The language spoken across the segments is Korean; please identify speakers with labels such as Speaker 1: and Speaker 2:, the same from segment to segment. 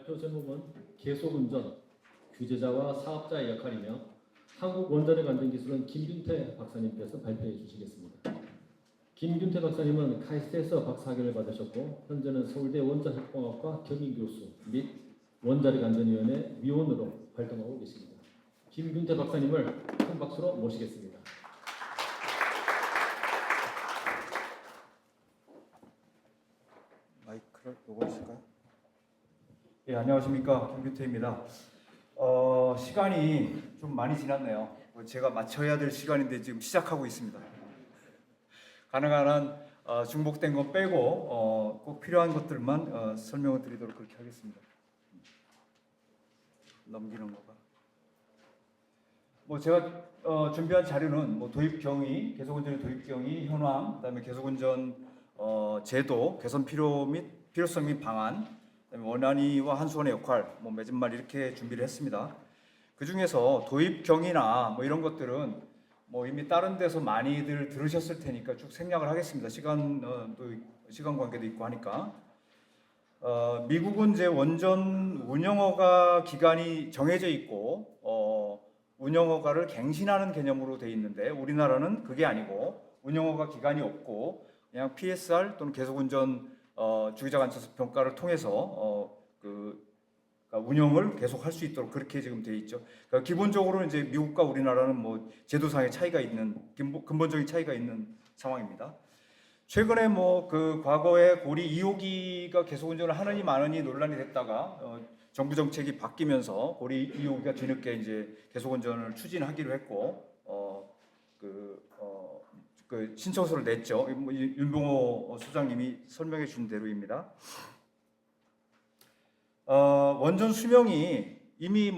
Speaker 1: 발표 제목은 계속운전, 규제자와 사업자의 역할이며 한국 원자력 안전기술은 김균태 박사님께서 발표해 주시겠습니다. 김균태 박사님은 카이스트에서 박사학위를 받으셨고 현재는 서울대 원자핵공학과 겸임교수 및 원자력 안전위원회 위원으로 활동하고 계십니다. 김균태 박사님을 큰 박수로 모시겠습니다.
Speaker 2: 마이크를 요거 있을까요? 예, 안녕하십니까, 김균태입니다. 시간이 좀 많이 지났네요. 제가 마쳐야 될 시간인데 지금 시작하고 있습니다. 가능한 한 중복된 거 빼고 꼭 필요한 것들만 설명을 드리도록 그렇게 하겠습니다. 넘기는 거가. 제가 준비한 자료는 도입 경위, 계속운전의 도입 경위, 현황, 그다음에 계속운전 제도 개선 필요성 및 방안, 그다음에 원안위와 한수원의 역할, 맺은 말 이렇게 준비를 했습니다. 그 중에서 도입 경위나 이런 것들은 이미 다른 데서 많이들 들으셨을 테니까 쭉 생략을 하겠습니다. 시간 관계도 있고 하니까. 미국은 이제 원전 운영허가 기간이 정해져 있고 운영허가를 갱신하는 개념으로 돼 있는데 우리나라는 그게 아니고 운영허가 기간이 없고 그냥 PSR 또는 계속운전 주기자관찰소 평가를 통해서 운영을 계속 할 수 있도록 그렇게 지금 돼 있죠. 그러니까 기본적으로 이제 미국과 우리나라는 제도상의 차이가 있는 근본적인 차이가 있는 상황입니다. 최근에 과거에 고리 2호기가 계속운전을 하느니 마느니 논란이 됐다가 정부 정책이 바뀌면서 고리 2호기가 뒤늦게 이제 계속운전을 추진하기로 했고 신청서를 냈죠. 윤봉호 소장님이 설명해 준 대로입니다. 원전 수명이 이미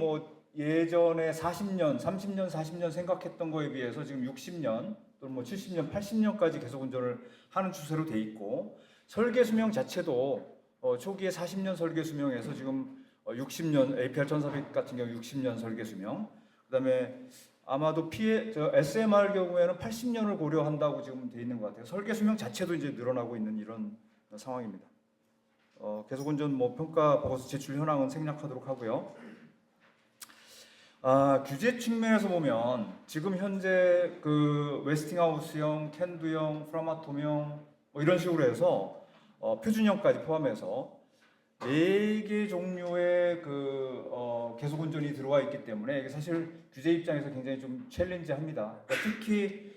Speaker 2: 예전에 40년, 30년, 40년 생각했던 거에 비해서 지금 60년 또는 70년, 80년까지 계속운전을 하는 추세로 돼 있고 설계 수명 자체도 초기에 40년 설계 수명에서 지금 60년 APR 1400 같은 경우 60년 설계 수명, 그다음에 아마도 SMR 경우에는 80년을 고려한다고 지금 돼 있는 것 같아요. 설계 수명 자체도 이제 늘어나고 있는 이런 상황입니다. 계속운전 평가 보고서 제출 현황은 생략하도록 하고요. 규제 측면에서 보면 지금 현재 웨스팅하우스형, 캔두형, 프라마톰형 이런 식으로 해서 표준형까지 포함해서 4개 종류의 계속운전이 들어와 있기 때문에 이게 사실 규제 입장에서 굉장히 좀 챌린지합니다. 그러니까 특히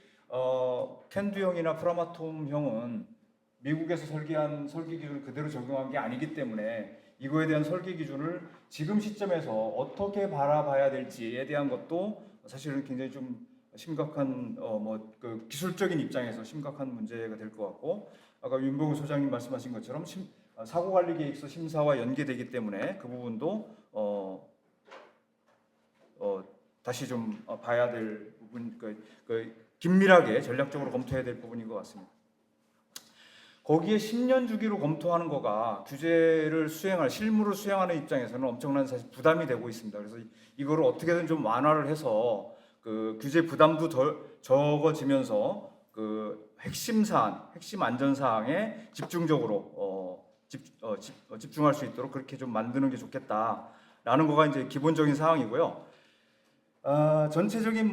Speaker 2: 캔두형이나 프라마톰형은 미국에서 설계한 설계 기준을 그대로 적용한 게 아니기 때문에 이거에 대한 설계 기준을 지금 시점에서 어떻게 바라봐야 될지에 대한 것도 사실은 굉장히 좀 심각한 기술적인 입장에서 심각한 문제가 될 것 같고, 아까 윤봉우 소장님 말씀하신 것처럼 사고관리계획서 심사와 연계되기 때문에 그 부분도 다시 좀 봐야 될 부분, 긴밀하게 전략적으로 검토해야 될 부분인 것 같습니다. 거기에 10년 주기로 검토하는 거가 규제를 실무를 수행하는 입장에서는 엄청난 사실 부담이 되고 있습니다. 그래서 이거를 어떻게든 좀 완화를 해서 규제 부담도 적어지면서 핵심 안전 사항에 집중적으로 집중할 수 있도록 그렇게 좀 만드는 게 좋겠다라는 거가 이제 기본적인 사항이고요. 전체적인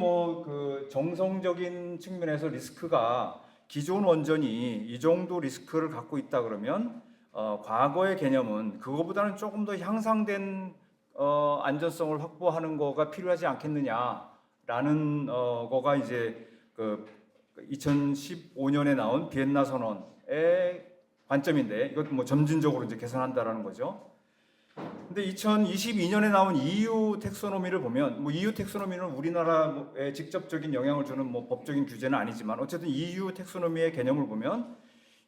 Speaker 2: 정성적인 측면에서 리스크가 기존 원전이 이 정도 리스크를 갖고 있다 그러면 과거의 개념은 그거보다는 조금 더 향상된 안전성을 확보하는 거가 필요하지 않겠느냐라는 거가 이제 2015년에 나온 비엔나 선언의 관점인데 이것도 점진적으로 이제 개선한다라는 거죠. 근데 2022년에 나온 EU 텍소노미를 보면 EU 텍소노미는 우리나라에 직접적인 영향을 주는 법적인 규제는 아니지만 어쨌든 EU 텍소노미의 개념을 보면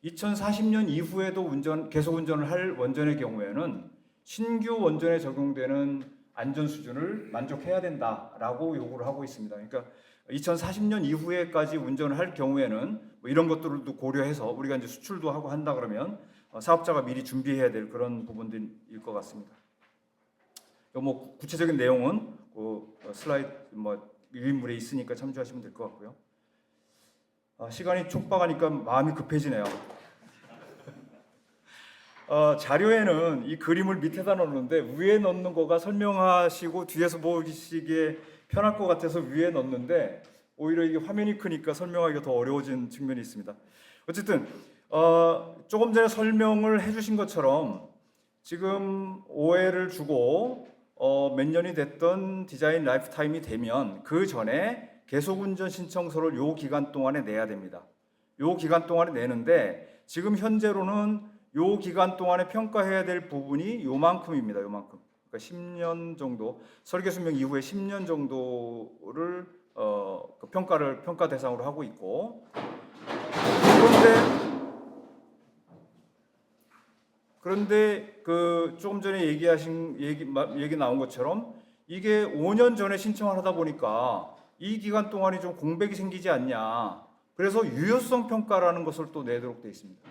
Speaker 2: 2040년 이후에도 계속 운전을 할 원전의 경우에는 신규 원전에 적용되는 안전 수준을 만족해야 된다라고 요구를 하고 있습니다. 그러니까 2040년 이후에까지 운전을 할 경우에는 이런 것들도 고려해서 우리가 이제 수출도 하고 한다 그러면 사업자가 미리 준비해야 될 그런 부분들일 것 같습니다. 구체적인 내용은 슬라이드 유인물에 있으니까 참조하시면 될 것 같고요. 시간이 촉박하니까 마음이 급해지네요. 자료에는 이 그림을 밑에다 넣는데 위에 넣는 거가 설명하시고 뒤에서 보시기에 편할 것 같아서 위에 넣는데 오히려 이게 화면이 크니까 설명하기가 더 어려워진 측면이 있습니다. 어쨌든 조금 전에 설명을 해주신 것처럼 지금 OL을 주고 몇 년이 됐던 디자인 라이프 타임이 되면 그 전에 계속운전 신청서를 요 기간 동안에 내야 됩니다. 요 기간 동안에 내는데 지금 현재로는 요 기간 동안에 평가해야 될 부분이 요만큼입니다. 요만큼. 그러니까 10년 정도, 설계 수명 이후에 10년 정도를 그 평가 대상으로 하고 있고, 그런데 그 조금 전에 얘기 나온 것처럼 이게 5년 전에 신청을 하다 보니까 이 기간 동안이 좀 공백이 생기지 않냐. 그래서 유효성 평가라는 것을 또 내도록 되어 있습니다.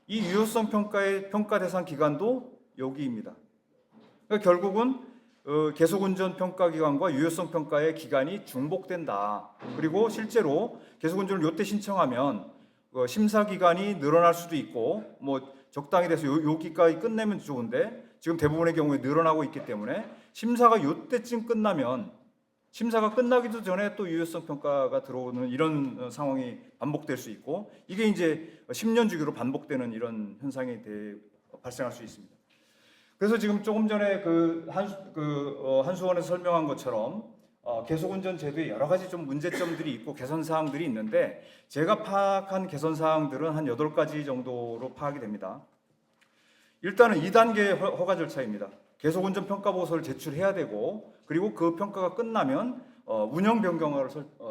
Speaker 2: 이 유효성 평가의 평가 대상 기간도 여기입니다. 그러니까 결국은 계속운전 평가 기간과 유효성 평가의 기간이 중복된다. 그리고 실제로 계속운전을 요때 신청하면 심사 기간이 늘어날 수도 있고 뭐 적당히 돼서 여기까지 끝내면 좋은데 지금 대부분의 경우에 늘어나고 있기 때문에 심사가 요때쯤 끝나면 심사가 끝나기도 전에 또 유효성 평가가 들어오는 이런 상황이 반복될 수 있고 이게 이제 10년 주기로 반복되는 이런 현상이 발생할 수 있습니다. 그래서 지금 조금 전에 한수원에서 설명한 것처럼 계속운전 제도에 여러 가지 좀 문제점들이 있고 개선 사항들이 있는데 제가 파악한 개선 사항들은 한 8가지 정도로 파악이 됩니다. 일단은 2단계 허가 절차입니다. 계속운전 평가 보고서를 제출해야 되고 그리고 그 평가가 끝나면 운영 변경을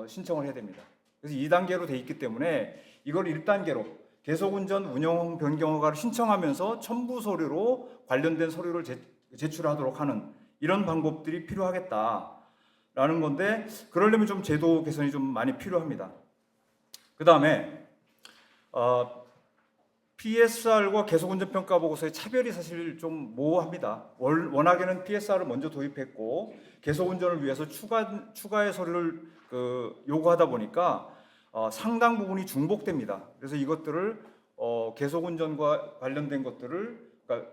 Speaker 2: 신청을 해야 됩니다. 그래서 2단계로 돼 있기 때문에 이걸 1단계로 계속운전 운영 변경 허가를 신청하면서 첨부 서류로 관련된 서류를 제출하도록 하는 이런 방법들이 필요하겠다라는 건데 그러려면 좀 제도 개선이 좀 많이 필요합니다. 그 다음에 PSR과 계속운전 평가 보고서의 차별이 사실 좀 모호합니다. 워낙에는 PSR을 먼저 도입했고 계속운전을 위해서 추가의 서류를 요구하다 보니까 상당 부분이 중복됩니다. 그래서 이것들을 계속운전과 관련된 것들을 그러니까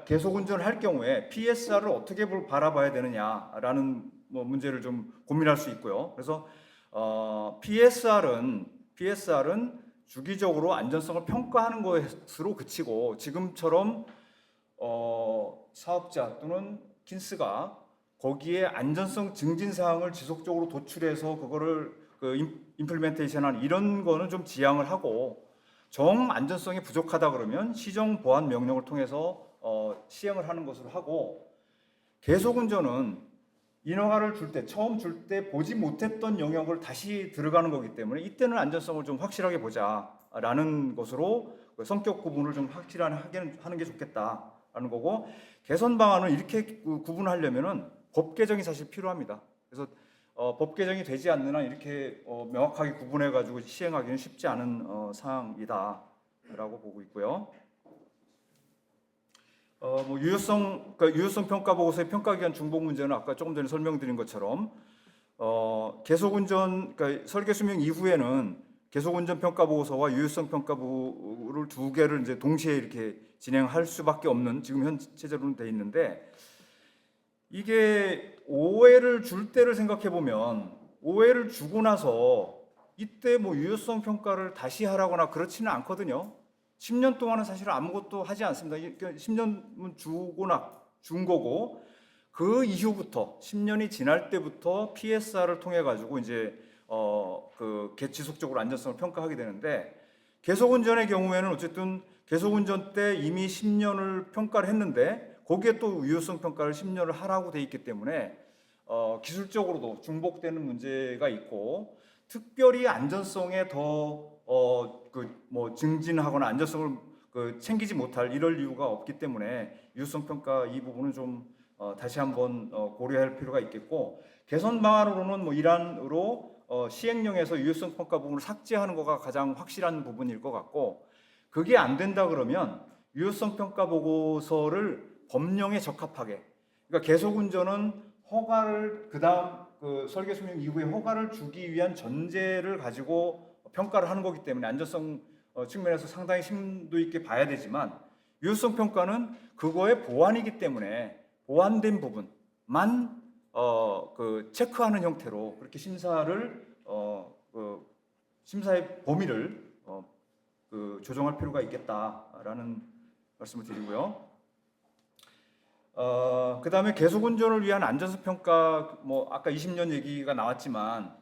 Speaker 2: 계속운전을 할 경우에 PSR을 어떻게 바라봐야 되느냐라는 문제를 좀 고민할 수 있고요. 그래서 PSR은 주기적으로 안전성을 평가하는 것으로 그치고 지금처럼 사업자 또는 킨스가 거기에 안전성 증진 사항을 지속적으로 도출해서 그거를 임플리멘테이션한 이런 거는 좀 지양을 하고 정 안전성이 부족하다 그러면 시정 보완 명령을 통해서 시행을 하는 것으로 하고 계속운전은 인허가를 처음 줄 때 보지 못했던 영역을 다시 들어가는 거기 때문에 이때는 안전성을 좀 확실하게 보자라는 것으로 성격 구분을 좀 확실하게 하는 게 좋겠다라는 거고 개선 방안은 이렇게 구분하려면은 법 개정이 사실 필요합니다. 그래서 법 개정이 되지 않는 한 이렇게 명확하게 구분해 가지고 시행하기는 쉽지 않은 사항이다라고 보고 있고요. 유효성 평가 보고서의 평가 기간 중복 문제는 아까 조금 전에 설명드린 것처럼 계속운전 그러니까 설계 수명 이후에는 계속운전 평가 보고서와 유효성 평가부를 두 개를 이제 동시에 이렇게 진행할 수밖에 없는 지금 현 체제로는 돼 있는데 이게 OL을 줄 때를 생각해 보면 OL을 주고 나서 이때 유효성 평가를 다시 하라거나 그렇지는 않거든요. 10년 동안은 사실 아무것도 하지 않습니다. 10년은 준 거고 그 이후부터 10년이 지날 때부터 PSR을 통해 가지고 이제 지속적으로 안전성을 평가하게 되는데 계속운전의 경우에는 어쨌든 계속운전 때 이미 10년을 평가를 했는데 거기에 또 유효성 평가를 10년을 하라고 돼 있기 때문에 기술적으로도 중복되는 문제가 있고 특별히 안전성에 더 증진하거나 안전성을 챙기지 못할 이럴 이유가 없기 때문에 유효성 평가 이 부분은 좀 다시 한번 고려할 필요가 있겠고 개선 방안으로는 일환으로 시행령에서 유효성 평가 부분을 삭제하는 거가 가장 확실한 부분일 것 같고 그게 안 된다 그러면 유효성 평가 보고서를 법령에 적합하게 그러니까 계속운전은 허가를 그다음 설계 수명 이후에 허가를 주기 위한 전제를 가지고 평가를 하는 거기 때문에 안전성 측면에서 상당히 심도 있게 봐야 되지만 유효성 평가는 그거의 보완이기 때문에 보완된 부분만 체크하는 형태로 그렇게 심사의 범위를 조정할 필요가 있겠다라는 말씀을 드리고요. 그 다음에 계속 운전을 위한 안전성 평가, 뭐 아까 20년 얘기가 나왔지만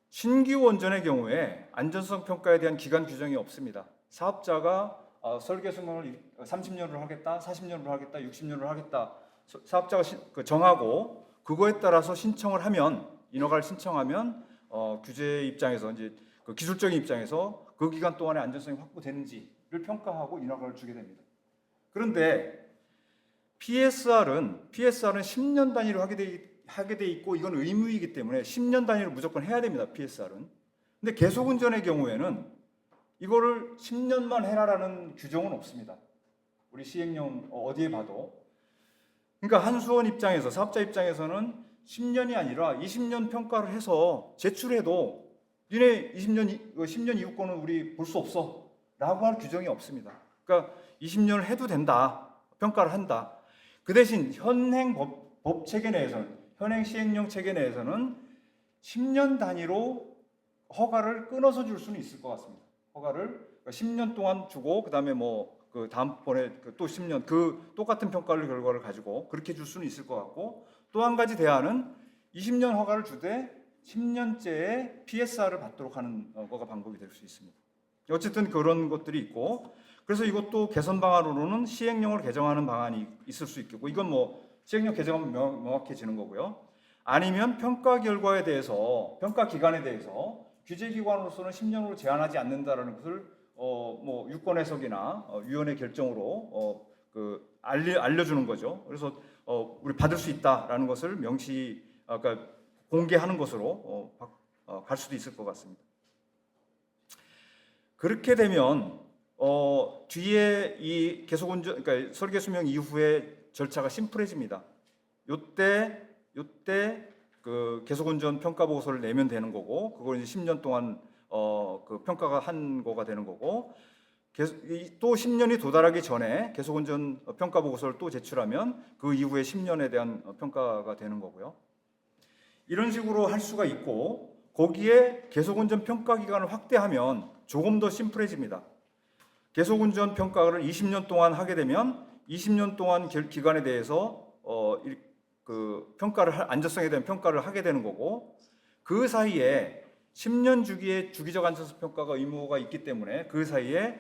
Speaker 2: 신규 원전의 경우에 안전성 평가에 대한 기간 규정이 없습니다. 사업자가 설계 수명을 30년으로 하겠다, 40년으로 하겠다, 60년으로 하겠다, 사업자가 정하고 그거에 따라서 신청을 하면, 인허가를 신청하면 규제 입장에서 이제 그 기술적인 입장에서 그 기간 동안에 안전성이 확보되는지를 평가하고 인허가를 주게 됩니다. 그런데 PSR은 10년 단위로 하게 돼 있고 이건 의무이기 때문에 10년 단위로 무조건 해야 됩니다. PSR은. 근데 계속 운전의 경우에는 이거를 10년만 해라라는 규정은 없습니다. 우리 시행령 어디에 봐도. 그러니까 한수원 입장에서, 사업자 입장에서는 10년이 아니라 20년 평가를 해서 제출해도 니네 10년 이후 거는 우리 볼 수 없어 라고 할 규정이 없습니다. 그러니까 20년을 해도 된다, 평가를 한다. 그 대신 현행 법 체계 내에서는, 현행 시행령 체계 내에서는 10년 단위로 허가를 끊어서 줄 수는 있을 것 같습니다. 허가를 10년 동안 주고 그다음에 그 다음번에 또 10년 그 똑같은 평가를 결과를 가지고 그렇게 줄 수는 있을 것 같고, 또 한 가지 대안은 20년 허가를 주되 10년째에 PSR을 받도록 하는 거가 방법이 될 수 있습니다. 어쨌든 그런 것들이 있고, 그래서 이것도 개선 방안으로는 시행령을 개정하는 방안이 있을 수 있겠고, 이건 뭐 시행령 개정하면 명확해지는 거고요. 아니면 평가 결과에 대해서, 평가 기간에 대해서 규제기관으로서는 10년으로 제한하지 않는다라는 것을 뭐 유권 해석이나 위원회 결정으로 알려주는 거죠. 그래서 우리 받을 수 있다라는 것을 그러니까 공개하는 것으로 갈 수도 있을 것 같습니다. 그렇게 되면 뒤에 이 계속운전, 그러니까 설계 수명 이후에 절차가 심플해집니다. 요때 그 계속운전 평가 보고서를 내면 되는 거고, 그걸 이제 10년 동안 그 평가가 한 거가 되는 거고, 또 10년이 도달하기 전에 계속운전 평가 보고서를 또 제출하면 그 이후에 10년에 대한 평가가 되는 거고요. 이런 식으로 할 수가 있고, 거기에 계속운전 평가 기간을 확대하면 조금 더 심플해집니다. 계속운전 평가를 20년 동안 하게 되면 20년 동안 기간에 대해서 그 안전성에 대한 평가를 하게 되는 거고, 그 사이에 10년 주기의 주기적 안전성 평가가 의무가 있기 때문에 그 사이에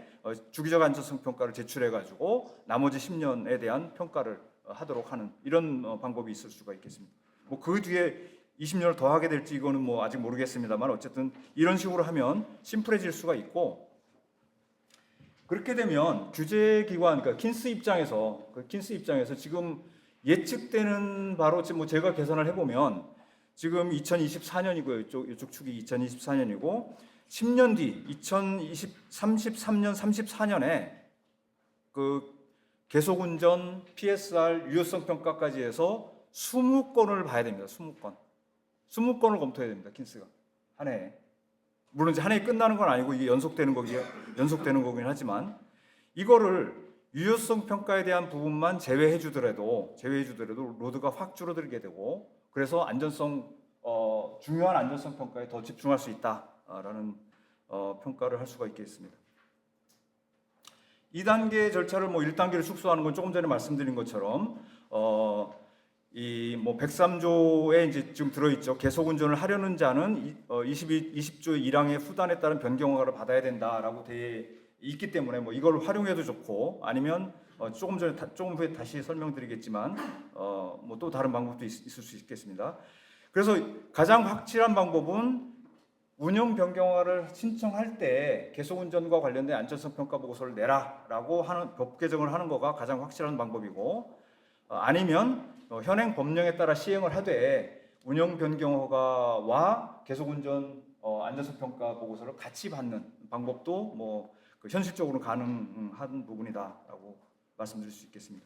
Speaker 2: 주기적 안전성 평가를 제출해 가지고 나머지 10년에 대한 평가를 하도록 하는 이런 방법이 있을 수가 있겠습니다. 뭐 그 뒤에 20년을 더 하게 될지 이거는 뭐 아직 모르겠습니다만, 어쨌든 이런 식으로 하면 심플해질 수가 있고, 그렇게 되면 규제기관, 그러니까 킨스 입장에서 지금 예측되는 바로 지금 뭐 제가 계산을 해보면 지금 2024년이고요. 이쪽 축이 2024년이고 10년 뒤 2033년, 34년에 그 계속운전, PSR, 유효성 평가까지 해서 20건을 봐야 됩니다. 20건을 검토해야 됩니다. 킨스가 한 해에. 물론 이제 한 해에 끝나는 건 아니고 이게 연속되는 거긴 하지만, 이거를 유효성 평가에 대한 부분만 제외해 주더라도 로드가 확 줄어들게 되고, 그래서 중요한 안전성 평가에 더 집중할 수 있다라는 평가를 할 수가 있겠습니다. 2단계 절차를 1단계를 축소하는 건 조금 전에 말씀드린 것처럼 이 103조에 이제 지금 들어있죠. 계속운전을 하려는 자는 20조 1항의 후단에 따른 변경 허가를 받아야 된다라고 되어 있기 때문에 이걸 활용해도 좋고, 아니면 조금 후에 다시 설명드리겠지만 또 다른 방법도 있을 수 있겠습니다. 그래서 가장 확실한 방법은 운영 변경 허가를 신청할 때 계속운전과 관련된 안전성 평가 보고서를 내라라고 하는 법 개정을 하는 거가 가장 확실한 방법이고, 아니면 현행 법령에 따라 시행을 하되 운영 변경 허가와 계속운전 안전성 평가 보고서를 같이 받는 방법도 현실적으로 가능한 부분이다라고 말씀드릴 수 있겠습니다.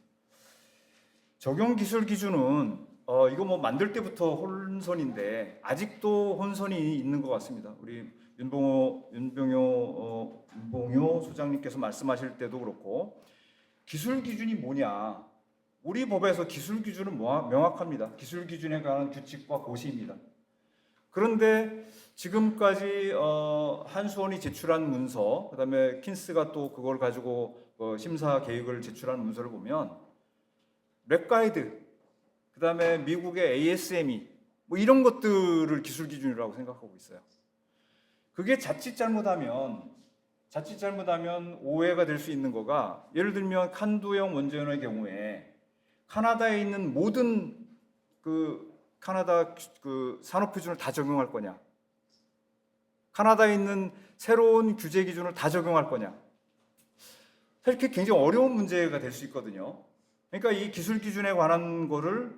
Speaker 2: 적용 기술 기준은 이거 뭐 만들 때부터 혼선인데 아직도 혼선이 있는 것 같습니다. 우리 윤봉효 소장님께서 말씀하실 때도 그렇고 기술 기준이 뭐냐? 우리 법에서 기술 기준은 명확합니다. 기술 기준에 관한 규칙과 고시입니다. 그런데 지금까지 한수원이 제출한 문서, 그다음에 킨스가 또 그걸 가지고 심사 계획을 제출한 문서를 보면 랩 가이드, 그다음에 미국의 ASME 뭐 이런 것들을 기술 기준이라고 생각하고 있어요. 그게 자칫 잘못하면 오해가 될 수 있는 거가, 예를 들면 칸두형 원전의 경우에 카나다에 있는 모든 카나다 산업 표준을 다 적용할 거냐? 카나다에 있는 새로운 규제 기준을 다 적용할 거냐? 사실 그게 굉장히 어려운 문제가 될 수 있거든요. 그러니까 이 기술 기준에 관한 거를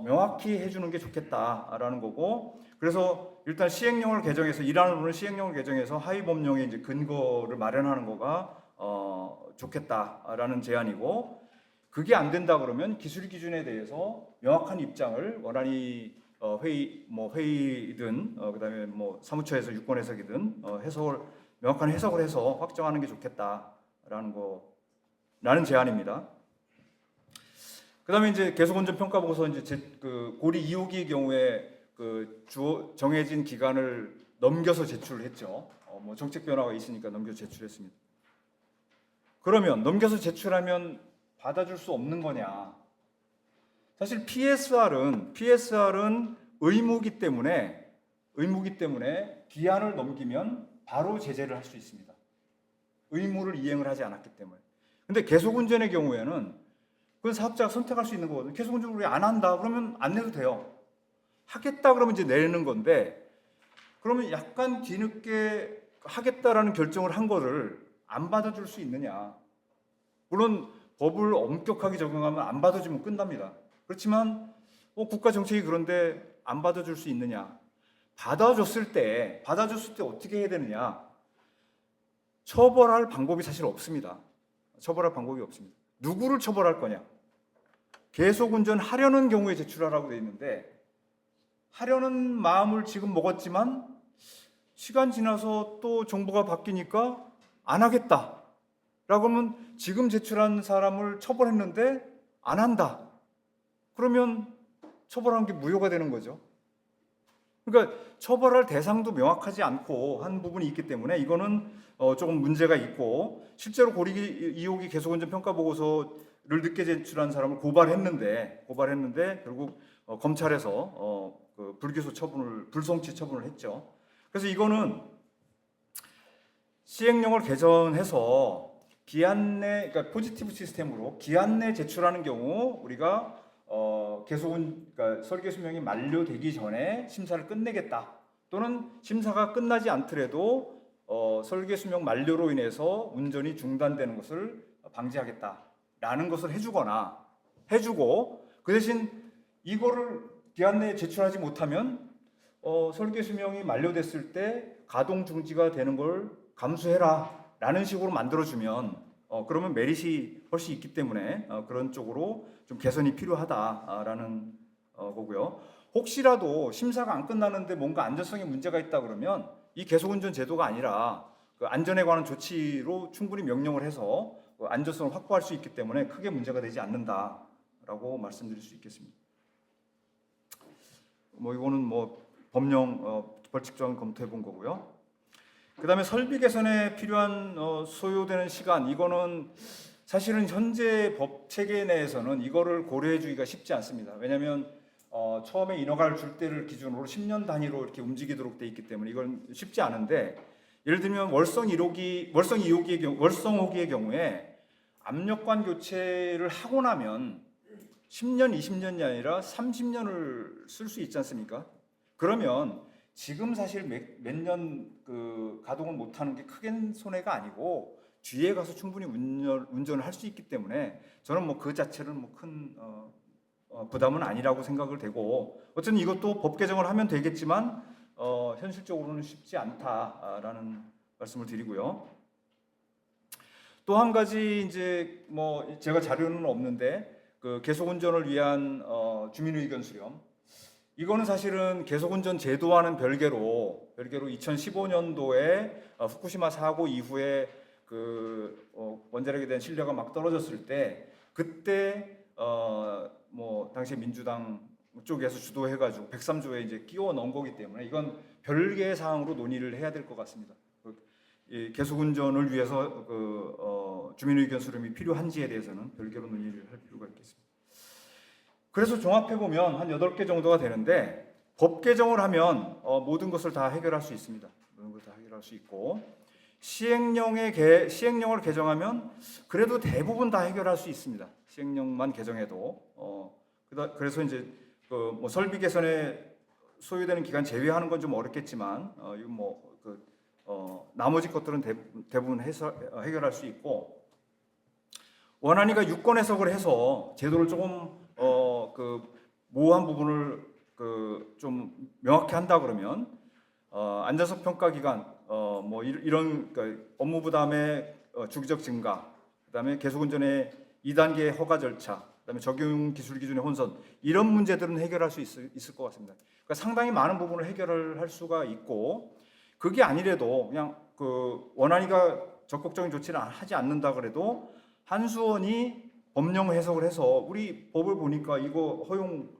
Speaker 2: 명확히 해주는 게 좋겠다라는 거고, 그래서 일단 시행령을 개정해서 일환으로는 시행령을 개정해서 하위 법령의 이제 근거를 마련하는 거가 좋겠다라는 제안이고, 그게 안 된다 그러면 기술 기준에 대해서 명확한 입장을 원안이 회의든 그다음에 뭐 사무처에서 유권 해석이든 명확한 해석을 해서 확정하는 게 좋겠다라는 제안입니다. 그다음에 이제 계속운전 평가 보고서 이제 고리 2호기의 경우에 정해진 기간을 넘겨서 제출을 했죠. 뭐 정책 변화가 있으니까 넘겨서 제출했습니다. 그러면 넘겨서 제출하면 받아줄 수 없는 거냐? 사실 PSR은 의무기 때문에 기한을 넘기면 바로 제재를 할 수 있습니다. 의무를 이행을 하지 않았기 때문에. 근데 계속운전의 경우에는 그건 사업자가 선택할 수 있는 거거든요. 계속운전을 안 한다 그러면 안 내도 돼요. 하겠다 그러면 이제 내는 건데, 그러면 약간 뒤늦게 하겠다라는 결정을 한 거를 안 받아줄 수 있느냐? 물론 법을 엄격하게 적용하면 안 받아주면 끝납니다. 그렇지만 국가 정책이 그런데 안 받아줄 수 있느냐? 받아줬을 때 어떻게 해야 되느냐? 처벌할 방법이 사실 없습니다. 누구를 처벌할 거냐? 계속 운전하려는 경우에 제출하라고 되어 있는데, 하려는 마음을 지금 먹었지만 시간 지나서 또 정부가 바뀌니까 안 하겠다 라고 하면 지금 제출한 사람을 처벌했는데 안 한다. 그러면 처벌한 게 무효가 되는 거죠. 그러니까 처벌할 대상도 명확하지 않고 한 부분이 있기 때문에 이거는 조금 문제가 있고, 실제로 고리 2호기 계속운전 평가 보고서를 늦게 제출한 사람을 고발했는데 결국 검찰에서 불기소 처분을, 불송치 처분을 했죠. 그래서 이거는 시행령을 개정해서 기한 내, 그러니까 포지티브 시스템으로 기한 내 제출하는 경우 우리가 그러니까 설계 수명이 만료되기 전에 심사를 끝내겠다, 또는 심사가 끝나지 않더라도 설계 수명 만료로 인해서 운전이 중단되는 것을 방지하겠다라는 것을 해주고, 그 대신 이거를 기한 내에 제출하지 못하면 설계 수명이 만료됐을 때 가동 중지가 되는 걸 감수해라 라는 식으로 만들어주면 그러면 메리트이 훨씬 있기 때문에 그런 쪽으로 좀 개선이 필요하다라는 거고요. 혹시라도 심사가 안 끝나는데 뭔가 안전성에 문제가 있다 그러면 이 계속운전 제도가 아니라 그 안전에 관한 조치로 충분히 명령을 해서 그 안전성을 확보할 수 있기 때문에 크게 문제가 되지 않는다라고 말씀드릴 수 있겠습니다. 뭐 이거는 뭐 법령 벌칙 조항 검토해 본 거고요. 그다음에 설비 개선에 필요한 소요되는 시간, 이거는 사실은 현재 법 체계 내에서는 이거를 고려해 주기가 쉽지 않습니다. 왜냐하면 처음에 인허가를 줄 때를 기준으로 10년 단위로 이렇게 움직이도록 돼 있기 때문에 이건 쉽지 않은데, 예를 들면 월성 2호기의 경우에 압력관 교체를 하고 나면 10년, 20년이 아니라 30년을 쓸 수 있지 않습니까? 그러면 지금 사실 몇 년 가동을 못하는 게 크게 손해가 아니고 뒤에 가서 충분히 운전을 할 수 있기 때문에 저는 뭐 그 자체는 뭐 큰 부담은 아니라고 생각을 되고, 어쨌든 이것도 법 개정을 하면 되겠지만 현실적으로는 쉽지 않다라는 말씀을 드리고요. 또 한 가지 이제 뭐 제가 자료는 없는데 그 계속운전을 위한 주민의견 수렴. 이거는 사실은 계속운전 제도와는 별개로 2015년도에 후쿠시마 사고 이후에 그 원자력에 대한 신뢰가 막 떨어졌을 때 그때 뭐 당시 민주당 쪽에서 주도해가지고 103조에 이제 끼워 넣은 거기 때문에 이건 별개의 사항으로 논의를 해야 될 것 같습니다. 이 계속운전을 위해서 주민의견 수렴이 필요한지에 대해서는 별개로 논의를 할 필요가 있겠습니다. 그래서 종합해 보면 한 8개 정도가 되는데 법 개정을 하면 모든 것을 다 해결할 수 있습니다. 모든 것을 다 해결할 수 있고 시행령을 개정하면 그래도 대부분 다 해결할 수 있습니다. 시행령만 개정해도 그래서 이제 뭐 설비 개선에 소요되는 기간 제외하는 건 좀 어렵겠지만 이거 나머지 것들은 대부분 해결할 수 있고 원안위가 유권 해석을 해서 제도를 조금 모호한 부분을 좀 명확히 한다 그러면 안전성 평가 기간 뭐 이런 업무 부담의 주기적 증가, 그다음에 계속운전의 2단계 허가 절차, 그다음에 적용 기술 기준의 혼선 이런 문제들은 해결할 수 있을 것 같습니다. 그러니까 상당히 많은 부분을 해결할 수가 있고 그게 아니래도 그냥 원안위가 적극적인 조치를 하지 않는다 그래도 한수원이 법령 해석을 해서 우리 법을 보니까 이거 허용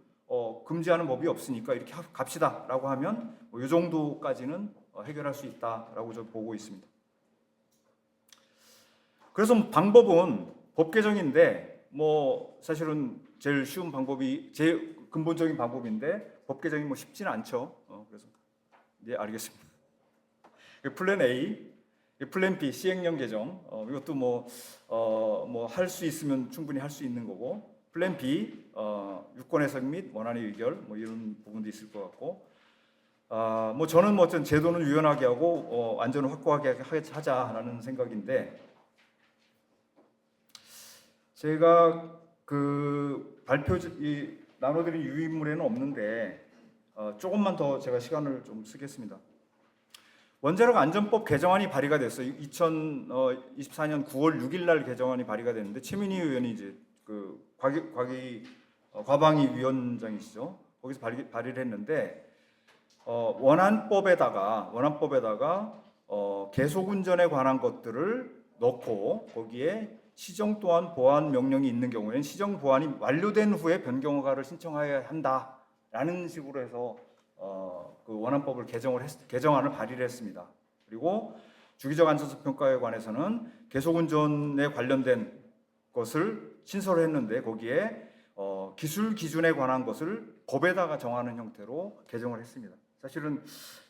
Speaker 2: 금지하는 법이 없으니까 이렇게 갑시다라고 하면 이 정도까지는 해결할 수 있다라고 저 보고 있습니다. 그래서 방법은 법 개정인데 뭐 사실은 제일 쉬운 방법이 제일 근본적인 방법인데 법 개정이 뭐 쉽지는 않죠. 그래서 네 알겠습니다. 플랜 A, 플랜 B 시행령 개정 이것도 뭐 할 수 있으면 충분히 할 수 있는 거고 플랜 B 유권 해석 및 원안위 의결 뭐 이런 부분도 있을 것 같고 뭐 저는 뭐 어떤 제도는 유연하게 하고 안전을 확고하게 하자라는 생각인데 제가 나눠드린 유인물에는 없는데 조금만 더 제가 시간을 좀 쓰겠습니다. 원자력 안전법 개정안이 발의가 됐어요. 2024년 9월 6일 날 개정안이 발의가 됐는데 최민희 의원이 이제 과방위 위원장이시죠. 거기서 발의를 했는데 원안법에다가 계속운전에 관한 것들을 넣고 거기에 시정 또한 보완 명령이 있는 경우에는 시정 보완이 완료된 후에 변경 허가를 신청해야 한다라는 식으로 해서 그 원안법을 개정안을 발의를 했습니다. 그리고 주기적 안전성 평가에 관해서는 계속운전에 관련된 것을 신설을 했는데 거기에 기술 기준에 관한 것을 법에다가 정하는 형태로 개정을 했습니다. 사실은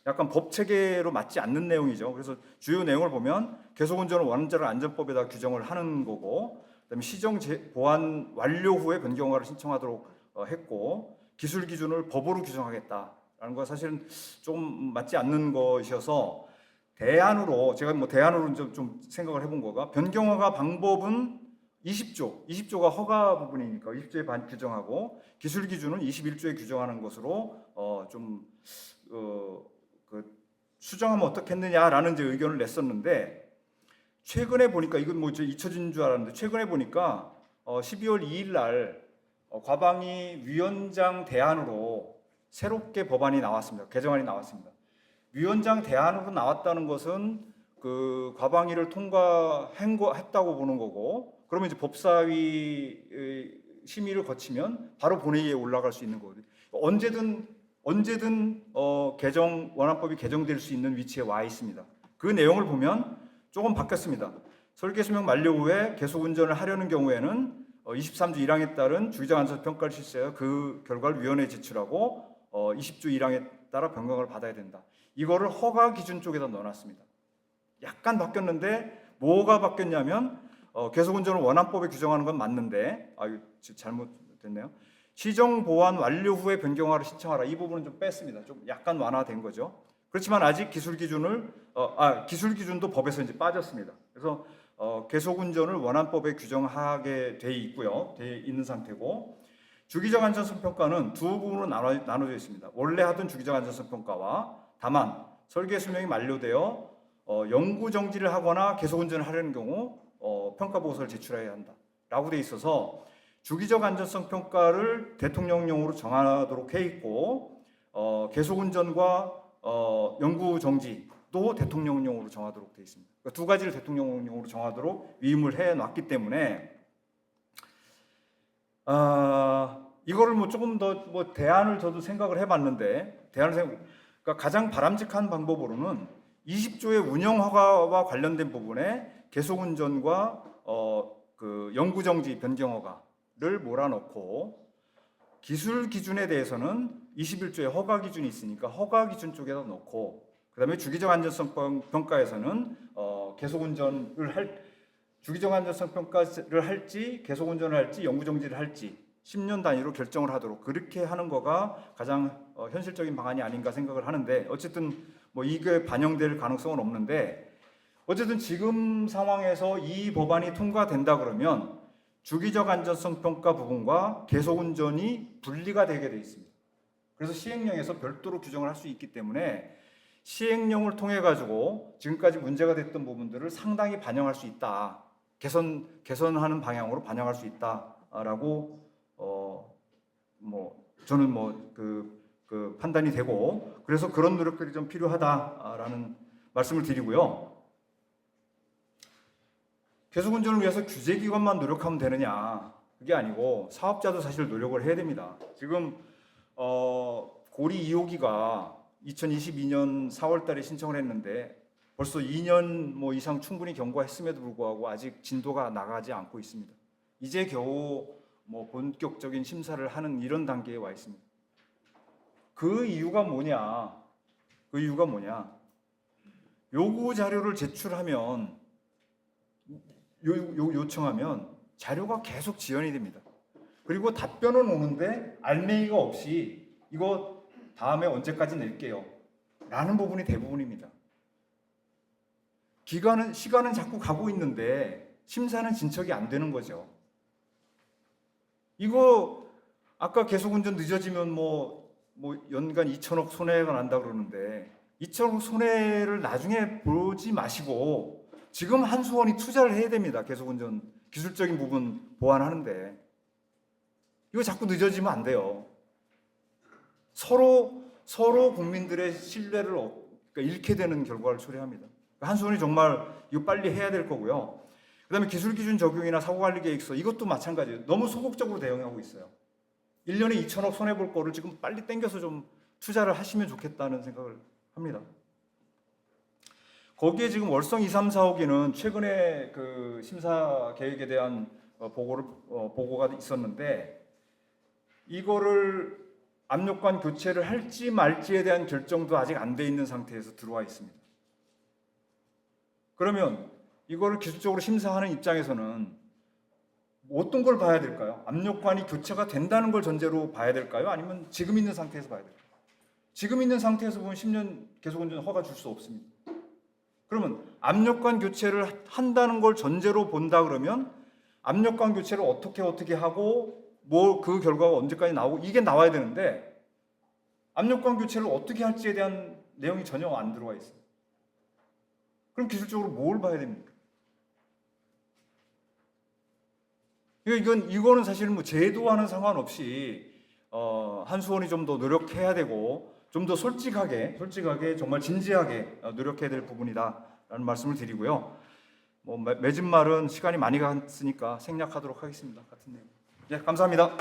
Speaker 2: 약간 법 체계로 맞지 않는 내용이죠. 그래서 주요 내용을 보면 계속운전은 원자력 안전법에다 규정을 하는 거고, 그다음에 시정 보완 완료 후에 변경 허가를 신청하도록 했고, 기술 기준을 법으로 규정하겠다라는 거 사실은 좀 맞지 않는 것이어서 제가 대안으로 좀 생각을 해본 거가 변경 허가 방법은 20조가 허가 부분이니까 20조에 규정하고 기술 기준은 21조에 규정하는 것으로 수정하면 어떻겠느냐라는 이제 의견을 냈었는데 최근에 보니까 이건 뭐 잊혀진 줄 알았는데 최근에 보니까 12월 2일 날 과방위 위원장 대안으로 새롭게 법안이 나왔습니다. 개정안이 나왔습니다. 위원장 대안으로 나왔다는 것은 그 과방위를 통과했다고 보는 거고 그러면 이제 법사위 심의를 거치면 바로 본회의에 올라갈 수 있는 거거든요. 언제든 원안법이 개정될 수 있는 위치에 와 있습니다. 그 내용을 보면 조금 바뀌었습니다. 설계 수명 만료 후에 계속 운전을 하려는 경우에는 23조 1항에 따른 주기적 안전 평가를 실시하여 그 결과를 위원회에 제출하고 20조 1항에 따라 변경을 받아야 된다. 이거를 허가 기준 쪽에다 넣어놨습니다. 약간 바뀌었는데 뭐가 바뀌었냐면 계속 운전을 원안법에 규정하는 건 맞는데 잘못됐네요. 시정 보완 완료 후에 변경하를 신청하라. 이 부분은 좀 뺐습니다. 좀 약간 완화된 거죠. 그렇지만 아직 기술 기준도 법에서 이제 빠졌습니다. 그래서 계속 운전을 원안법에 규정하게 돼 있는 상태고 주기적 안전성 평가는 두 부분으로 나눠져 있습니다. 원래 하던 주기적 안전성 평가와 다만 설계 수명이 만료되어 영구 정지를 하거나 계속 운전을 하려는 경우 평가 보고서를 제출해야 한다라고 돼 있어서 주기적 안전성 평가를 대통령령으로 정하도록 해 있고 계속운전과 영구 정지도 대통령령으로 정하도록 돼 있습니다. 그러니까 두 가지를 대통령령으로 정하도록 위임을 해 놨기 때문에 이거를 뭐 조금 더 뭐 대안을 저도 생각을 해봤는데 그러니까 가장 바람직한 방법으로는 20조의 운영 허가와 관련된 부분에 계속운전과 그 영구정지 변경 허가를 몰아넣고 기술 기준에 대해서는 21조의 허가 기준이 있으니까 허가 기준 쪽에다 넣고 그다음에 주기적 안전성 평가에서는 주기적 안전성 평가를 할지 계속운전을 할지 영구정지를 할지 10년 단위로 결정을 하도록 그렇게 하는 거가 가장 현실적인 방안이 아닌가 생각을 하는데 어쨌든 뭐 이게 반영될 가능성은 없는데 어쨌든 지금 상황에서 이 법안이 통과된다 그러면 주기적 안전성 평가 부분과 계속운전이 분리가 되게 돼 있습니다. 그래서 시행령에서 별도로 규정을 할 수 있기 때문에 시행령을 통해 가지고 지금까지 문제가 됐던 부분들을 상당히 반영할 수 있다. 개선하는 방향으로 반영할 수 있다라고 저는 그 판단이 되고 그래서 그런 노력들이 좀 필요하다라는 말씀을 드리고요. 계속운전을 위해서 규제기관만 노력하면 되느냐? 그게 아니고 사업자도 사실 노력을 해야 됩니다. 지금 고리 2호기가 2022년 4월달에 신청을 했는데 벌써 2년 뭐 이상 충분히 경과했음에도 불구하고 아직 진도가 나가지 않고 있습니다. 이제 겨우 뭐 본격적인 심사를 하는 이런 단계에 와 있습니다. 그 이유가 뭐냐? 요구 자료를 제출하면 요청하면 자료가 계속 지연이 됩니다. 그리고 답변은 오는데 알맹이가 없이 이거 다음에 언제까지 낼게요 라는 부분이 대부분입니다. 시간은 자꾸 가고 있는데 심사는 진척이 안 되는 거죠. 이거 아까 계속운전 늦어지면 뭐 연간 2천억 손해가 난다 그러는데 2천억 손해를 나중에 보지 마시고 지금 한수원이 투자를 해야 됩니다. 계속운전 기술적인 부분 보완하는데 이거 자꾸 늦어지면 안 돼요. 서로 국민들의 신뢰를 그러니까 잃게 되는 결과를 초래합니다. 한수원이 정말 이거 빨리 해야 될 거고요. 그다음에 기술기준 적용이나 사고관리계획서 이것도 마찬가지예요. 너무 소극적으로 대응하고 있어요. 1년에 2천억 손해볼 거를 지금 빨리 땡겨서 좀 투자를 하시면 좋겠다는 생각을 합니다. 거기에 지금 월성 2, 3, 4호기는 최근에 그 심사 계획에 대한 보고가 있었는데 이거를 압력관 교체를 할지 말지에 대한 결정도 아직 안 돼 있는 상태에서 들어와 있습니다. 그러면 이거를 기술적으로 심사하는 입장에서는 어떤 걸 봐야 될까요? 압력관이 교체가 된다는 걸 전제로 봐야 될까요? 아니면 지금 있는 상태에서 봐야 될까요? 지금 있는 상태에서 보면 10년 계속운전 허가 줄 수 없습니다. 그러면 압력관 교체를 한다는 걸 전제로 본다 그러면 압력관 교체를 어떻게 하고 뭐 그 결과가 언제까지 나오고 이게 나와야 되는데 압력관 교체를 어떻게 할지에 대한 내용이 전혀 안 들어와 있어요. 그럼 기술적으로 뭘 봐야 됩니까? 이거는 사실은 뭐 제도와는 상관없이 한수원이 좀 더 노력해야 되고 좀 더 솔직하게 정말 진지하게 노력해야 될 부분이다라는 말씀을 드리고요. 뭐 맺은 말은 시간이 많이 갔으니까 생략하도록 하겠습니다. 같은 내용. 예, 감사합니다.